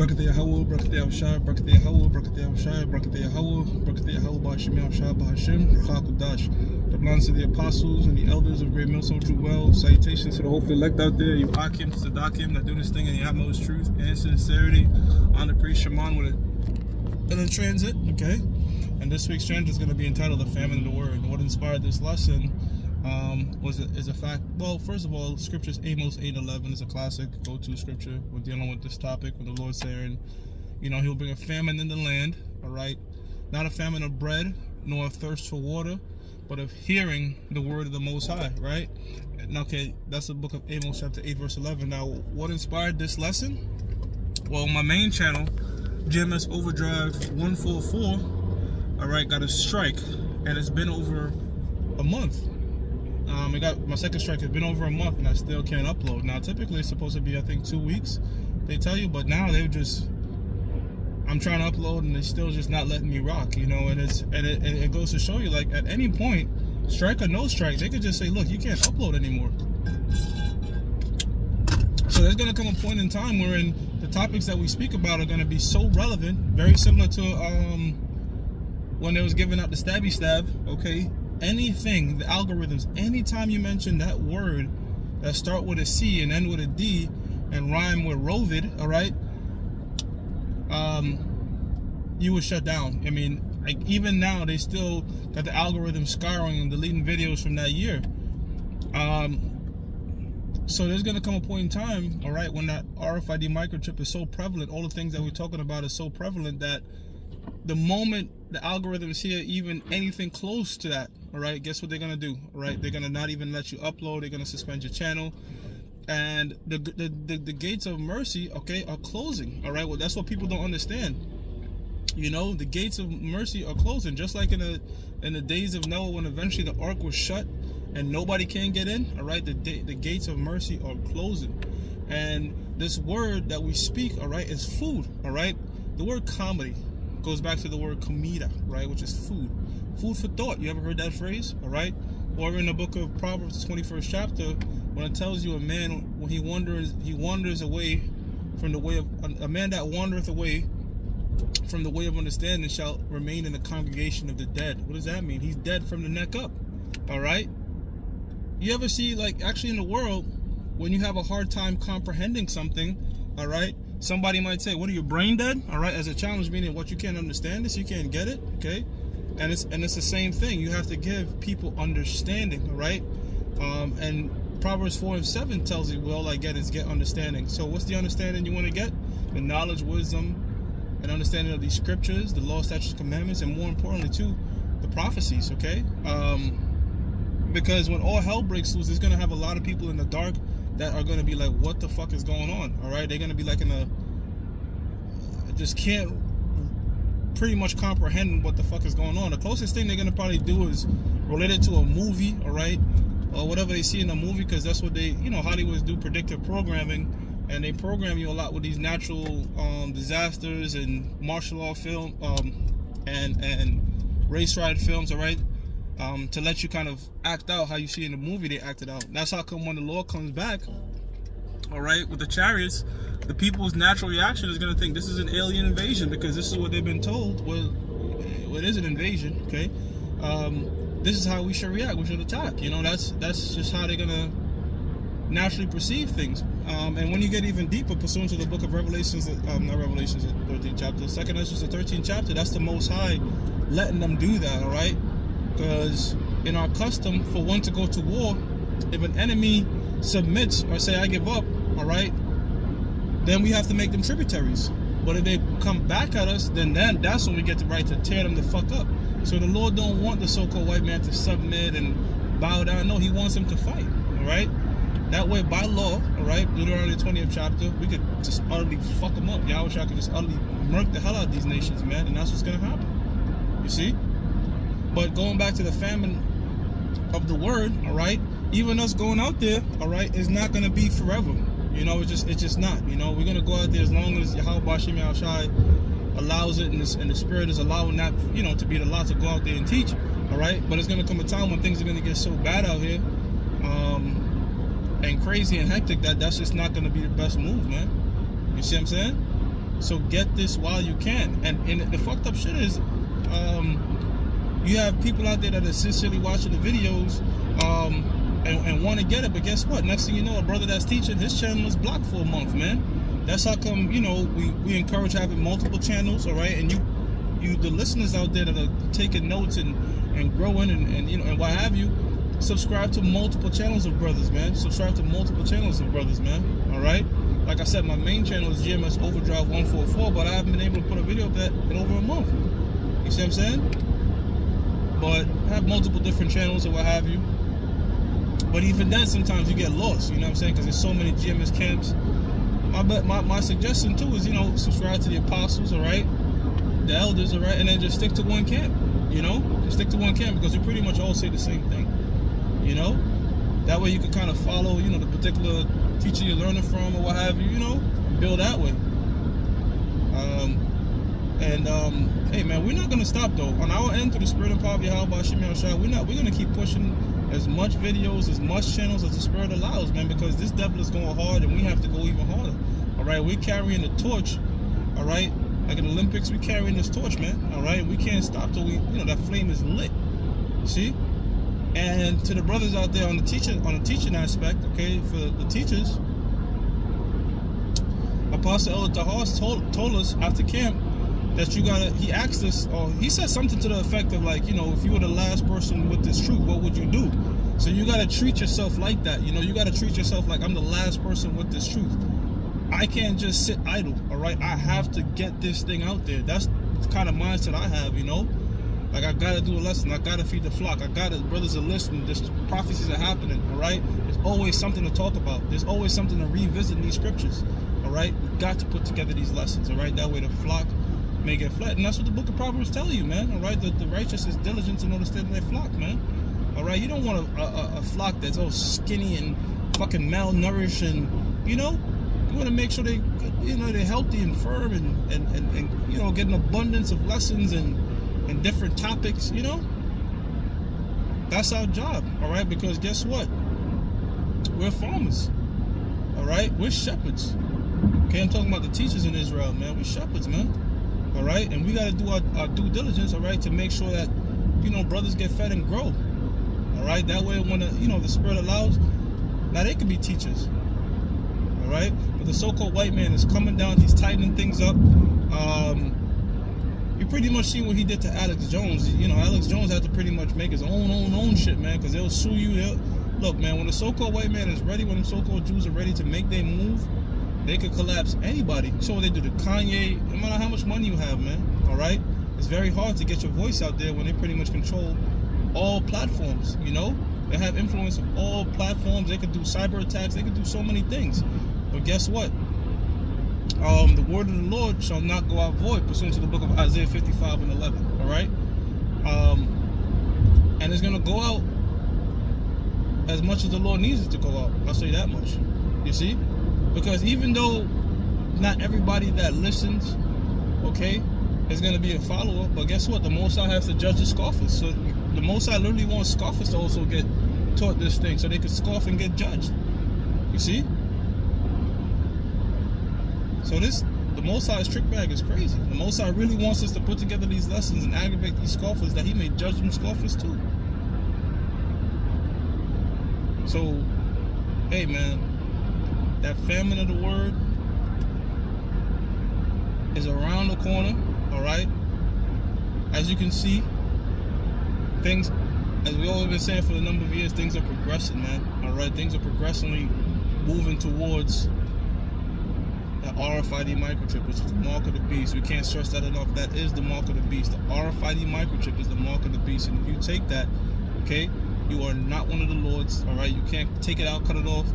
Brakate Yahweh, Brakate Yahshai, Brakate Yahweh, Brakate Yahshai, Brakate Yahweh, Brakate Yahweh, Ba'Shem Yahshai, Ba'Hashem, Chakudash. The blessings of the apostles and the elders of Great Millstone True Well. Salutations to the hopefully elect out there, you Akim, Sadakim, that do this thing in the utmost truth and sincerity. On the priest Shaman with it in a transit, okay? And this week's transit is going to be entitled The Famine of the Word. And what inspired this lesson is a fact. Well, first of all, scriptures Amos 8:11 is a classic go-to scripture when dealing with this topic, when the Lord's saying, he'll bring a famine in the land, all right? Not a famine of bread, nor a thirst for water, but of hearing the word of the Most High, right? Now, okay, that's the book of Amos chapter 8, verse 11. Now, what inspired this lesson? Well, my main channel, GMS Overdrive 144, all right, got a strike, and it's been over a month. I got my second strike. It's been over a month, and I still can't upload. Now, typically, it's supposed to be, I think, 2 weeks. They tell you, but now they're just. I'm trying to upload, and they're still just not letting me rock. And it goes to show you, like, at any point, strike or no strike, they could just say, look, you can't upload anymore. So there's gonna come a point in time wherein the topics that we speak about are gonna be so relevant, very similar to when they was giving out the stabby stab. Okay. Anything, the algorithms, anytime you mention that word that start with a C and end with a D and rhyme with rovid, all right, you would shut down. I mean, like, even now they still got the algorithm scouring and deleting videos from that year. So there's gonna come a point in time, all right, when that RFID microchip is so prevalent, all the things that we're talking about is so prevalent that the moment the algorithms hear even anything close to that, all right, guess what they're gonna do? All right, they're gonna not even let you upload. They're gonna suspend your channel, and the gates of mercy, okay, are closing. All right, well, that's what people don't understand. The gates of mercy are closing, just like in the days of Noah, when eventually the ark was shut and nobody can get in. All right, the gates of mercy are closing, and this word that we speak, all right, is food. All right, the word comedy goes back to the word comida, right, which is food for thought. You ever heard that phrase? All right. Or in the book of Proverbs, 21st chapter, when it tells you a man, when he wanders away from the way of a man that wandereth away from the way of understanding shall remain in the congregation of the dead. What does that mean? He's dead from the neck up. All right. You ever see, like, actually in the world, when you have a hard time comprehending something, all right, somebody might say, what are you, brain dead? All right, as a challenge, meaning what, you can't understand this, you can't get it, okay? And it's the same thing. You have to give people understanding, all right? And Proverbs 4:7 tells you, well, I get is get understanding. So what's the understanding you want to get? The knowledge, wisdom, and understanding of these scriptures, the law, statutes, commandments, and more importantly, too, the prophecies, okay? Because when all hell breaks loose, there's going to have a lot of people in the dark that are going to be like, what the fuck is going on? All right, they're going to be like just can't pretty much comprehend what the fuck is going on. The closest thing they're going to probably do is relate it to a movie, all right, or whatever they see in a movie, because that's what they, Hollywoods do predictive programming, and they program you a lot with these natural disasters and martial law film and race ride films, all right. To let you kind of act out how you see in the movie they acted out. And that's how come when the Lord comes back, all right, with the chariots, the people's natural reaction is going to think this is an alien invasion, because this is what they've been told. Well, it is an invasion, okay? This is how we should react. We should attack. That's just how they're going to naturally perceive things. And when you get even deeper, pursuant to the book of Revelations, not Revelations, the 13th chapter, 2nd Ezra, the 13th chapter, that's the Most High letting them do that, all right? Because in our custom, for one to go to war, if an enemy submits or say, I give up, all right, then we have to make them tributaries. But if they come back at us, then that's when we get the right to tear them the fuck up. So the Lord don't want the so-called white man to submit and bow down. No, he wants them to fight, all right? That way, by law, all right, Deuteronomy 20th chapter, we could just utterly fuck them up. Yahweh could just utterly murk the hell out of these nations, man, and that's what's going to happen. You see? But going back to the famine of the word, all right, even us going out there, all right, is not going to be forever. It's just not. We're going to go out there as long as Yahweh Ba'Shem Yahshai allows it, and the Spirit is allowing that, to be the lot to go out there and teach, all right? But it's going to come a time when things are going to get so bad out here and crazy and hectic that's just not going to be the best move, man. You see what I'm saying? So get this while you can. And the fucked up shit is, you have people out there that are sincerely watching the videos, and want to get it, but guess what? Next thing you know, a brother that's teaching, his channel is blocked for a month, man. That's how come, you know, we encourage having multiple channels, all right? And you the listeners out there that are taking notes and growing and you know, and what have you, subscribe to multiple channels of brothers, man. Subscribe to multiple channels of brothers, man, all right? Like I said, my main channel is GMS Overdrive 144, but I haven't been able to put a video of that in over a month. You see what I'm saying? But I have multiple different channels or what have you. But even then, sometimes you get lost, you know what I'm saying? Because there's so many GMS camps. My suggestion, too, is, you know, subscribe to the apostles, all right? The elders, all right? And then just stick to one camp, you know? Just stick to one camp because we pretty much all say the same thing, you know? That way you can kind of follow, you know, the particular teacher you're learning from or what have you, you know? And build that way. Hey, man, we're not going to stop, though. On our end, through the spirit and power of Yahweh Shemel Shah, we're going to keep pushing as much videos, as much channels as the spirit allows, man, because this devil is going hard and we have to go even harder. All right, we're carrying the torch. All right, like in the Olympics, we're carrying this torch, man. All right, we can't stop till we, you know, that flame is lit. See? And to the brothers out there on the teaching aspect, okay, for the teachers, Apostle Elder Tahas told us after camp that you gotta, he asked us, or he said something to the effect of like, you know, if you were the last person with this truth, what would you do? So you gotta treat yourself like that. You know, you gotta treat yourself like, I'm the last person with this truth. I can't just sit idle, all right? I have to get this thing out there. That's the kind of mindset I have, you know? Like, I gotta do a lesson. I gotta feed the flock. Brothers are listening. There's prophecies are happening, all right? There's always something to talk about. There's always something to revisit in these scriptures, all right? We got to put together these lessons, all right? That way the flock may get flat. And that's what the book of Proverbs tell you, man, all right? The righteous is diligent to know the state of their flock, man, all right? You don't want a flock that's all skinny and fucking malnourished and, you know? You want to make sure they, you know, they're healthy and firm and you know, get an abundance of lessons and different topics, you know? That's our job, all right? Because guess what? We're farmers, all right? We're shepherds. Okay, I'm talking about the teachers in Israel, man. We're shepherds, man, all right? And we got to do our due diligence, all right, to make sure that, you know, brothers get fed and grow, all right? That way when, you know, the Spirit allows, now they can be teachers, all right? But the so-called white man is coming down. He's tightening things up. You pretty much seen what he did to Alex Jones. You know, Alex Jones had to pretty much make his own shit, man, because they'll sue you. Look, man, when the so-called white man is ready, when the so-called Jews are ready to make their move, they could collapse anybody. So what they do to Kanye, no matter how much money you have, man, all right? It's very hard to get your voice out there when they pretty much control all platforms, you know? They have influence of all platforms. They could do cyber attacks. They could do so many things. But guess what? The word of the Lord shall not go out void, pursuant to the book of Isaiah 55 and 11. All right? And it's going to go out as much as the Lord needs it to go out. I'll say that much. You see? Because even though not everybody that listens, okay, is going to be a follower, but guess what? The Most High has to judge the scoffers. So the Most High literally wants scoffers to also get taught this thing so they could scoff and get judged. You see? So the Most High's trick bag is crazy. The Most High really wants us to put together these lessons and aggravate these scoffers that he may judge them scoffers too. So, hey man, that famine of the word is around the corner, all right? As you can see, things, as we always been saying for a number of years, things are progressing, man, all right? Things are progressively moving towards the RFID microchip, which is the mark of the beast. We can't stress that enough. That is the mark of the beast. The RFID microchip is the mark of the beast. And if you take that, okay, you are not one of the Lord's, all right? You can't take it out, cut it off.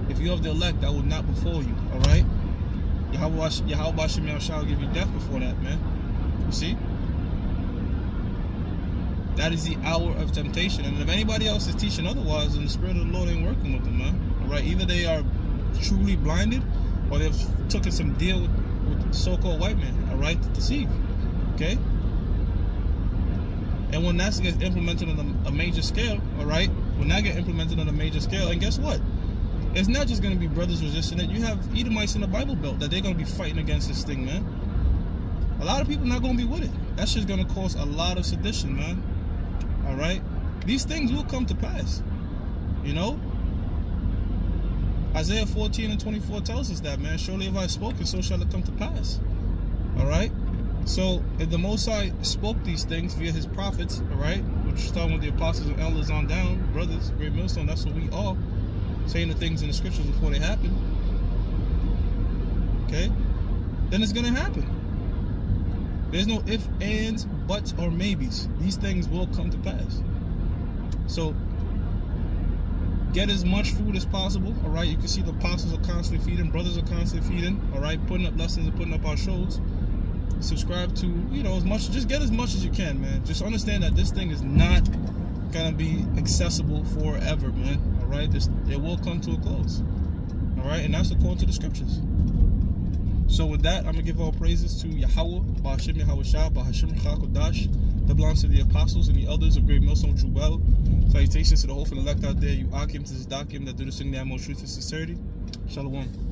If you have the elect, that will not befall you, all right? Yahweh Shemel shall give you death before that, man. You see? That is the hour of temptation. And if anybody else is teaching otherwise, then the Spirit of the Lord ain't working with them, man. All right? Either they are truly blinded, or they've taken some deal with the so-called white man, all right, to deceive, okay? And when that gets implemented on a major scale, all right, when that gets implemented on a major scale, and guess what? it's not just going to be brothers resisting it. You have Edomites in the Bible Belt that they're going to be fighting against this thing, man. A lot of people not going to be with it. That's just going to cause a lot of sedition, man. All right? These things will come to pass. You know? Isaiah 14 and 24 tells us that, man. Surely if I spoke it, so shall it come to pass. All right? So, if the Most High spoke these things via his prophets, all right, which is starting with the apostles and elders on down, brothers, great millstone, that's what we are, saying the things in the scriptures before they happen, okay, then it's going to happen. There's no ifs, ands, buts, or maybes. These things will come to pass. So, get as much food as possible, all right? You can see the apostles are constantly feeding, brothers are constantly feeding, all right? Putting up lessons and putting up our shows. Subscribe to, you know, as much, just get as much as you can, man. Just understand that this thing is not gonna be accessible forever, man. All right, it will come to a close. All right, and that's according to the scriptures. So with that, I'm gonna give all praises to Yahweh, Ba'Hashem Yahweh Shah, Ba'Hashem Chakodash. That belongs to the apostles and the elders of Great Millstone True Well. Salutations to the whole elect out there. You Akim to this Dakim that do this thing that most truth and sincerity. Shalom.